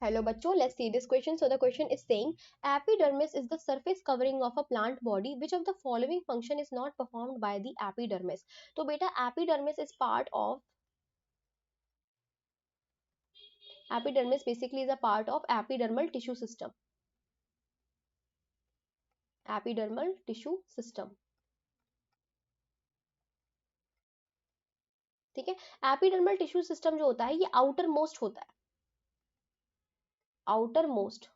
Hello बच्चों, let's see this question. So the question is saying epidermis is the surface covering of a plant body. Which of the following function is not performed by the epidermis? तो बेटा epidermis is part of, epidermis basically is a part of epidermal tissue system. Epidermal tissue system. ठीक है, epidermal tissue system जो होता है ये outer most होता है, आउटर मोस्ट।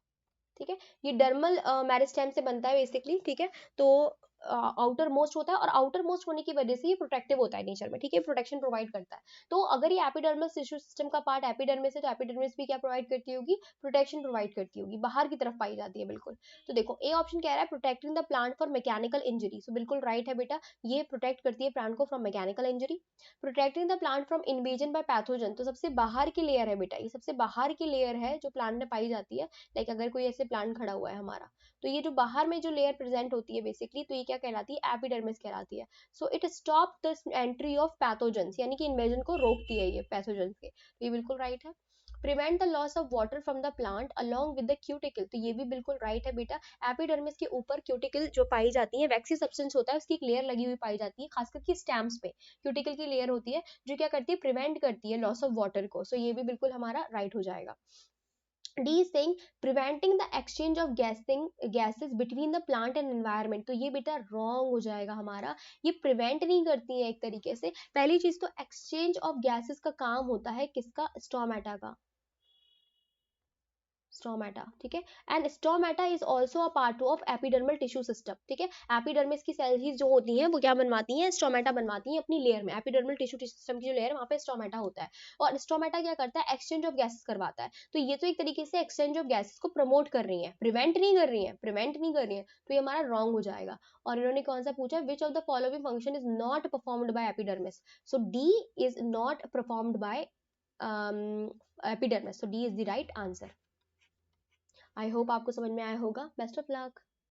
ठीक है, ये डर्मल मेरिस्टेम से बनता है बेसिकली। ठीक है, तो आउटर मोस्ट होता है और आउटर मोस्ट होने की वजह से ये प्रोटेक्टिव होता है नेचर में। ठीक है, प्रोटेक्शन प्रोवाइड करता है। तो अगर ये एपिडर्मल टिश्यू सिस्टम का पार्ट एपिडर्मिस है तो एपिडर्मिस भी क्या प्रोवाइड करती होगी, प्रोटेक्शन प्रोवाइड करती होगी, बाहर की तरफ पाई जाती है बिल्कुल। तो देखो ए ऑप्शन कह रहा है protecting the plant for mechanical injury, so बिल्कुल राइट है बेटा, ये प्रोटेक्ट करती है प्लांट को from mechanical injury. Protecting the plant from invasion bye pathogen, तो सबसे बाहर की लेयर है बेटा, ये सबसे बाहर की लेयर है जो प्लांट में पाई जाती है। लाइक अगर कोई ऐसे प्लांट खड़ा हुआ है हमारा, तो ये जो बाहर में जो लेयर प्रेजेंट होती है बेसिकली, तो ये क्या कहलाती है, एपिडर्मिस कहलाती है। So it stop the entry of pathogens, यानी कि इन्वेजन को रोकती है ये पैथोजेंस के, तो ये बिल्कुल राइट है। Prevent the loss of water from the plant along with the cuticle, तो ये भी बिल्कुल राइट है बेटा। एपिडर्मिस के ऊपर क्यूटिकल जो पाई जाती है, वैक्सी सब्सटेंस होता है, उसकी एक लेयर लगी हुई पाई जाती है, खासकर की स्टैम्स पे क्यूटिकल की लेयर होती है जो क्या करती है, प्रिवेंट करती है लॉस ऑफ वाटर को। सो ये भी बिल्कुल हमारा राइट हो जाएगा। D is saying preventing the exchange of gases between the plant and environment, तो ये बेटा wrong हो जाएगा हमारा, ये prevent नहीं करती है एक तरीके से। पहली चीज तो exchange of gases का काम होता है किसका, स्टोमेटा का, स्टोमेटा। ठीक है, and stomata is also a part of epidermal tissue system. ठीक है, एपिडर्मिस की सेल्स ही जो होती हैं वो क्या बनवाती हैं, स्टोमेटा बनवाती हैं अपनी लेयर में। एपिडर्मल टिश्यू सिस्टम की जो लेयर है वहाँ पे स्टोमेटा होता है, और स्टोमेटा क्या करता है, एक्सचेंज ऑफ गैसेस करवाता है। तो ये तो एक तरीके से एक्सचेंज ऑफ गैसेस को प्रमोट कर रही है, प्रिवेंट नहीं कर रही है, प्रिवेंट नहीं कर रही है, तो ये हमारा रॉन्ग हो जाएगा। और इन्होंने कौन सा पूछा, which of the following function is not performed by epidermis, so D is not performed by epidermis, so D is the right answer. I hope आपको समझ में आया होगा। Best of luck.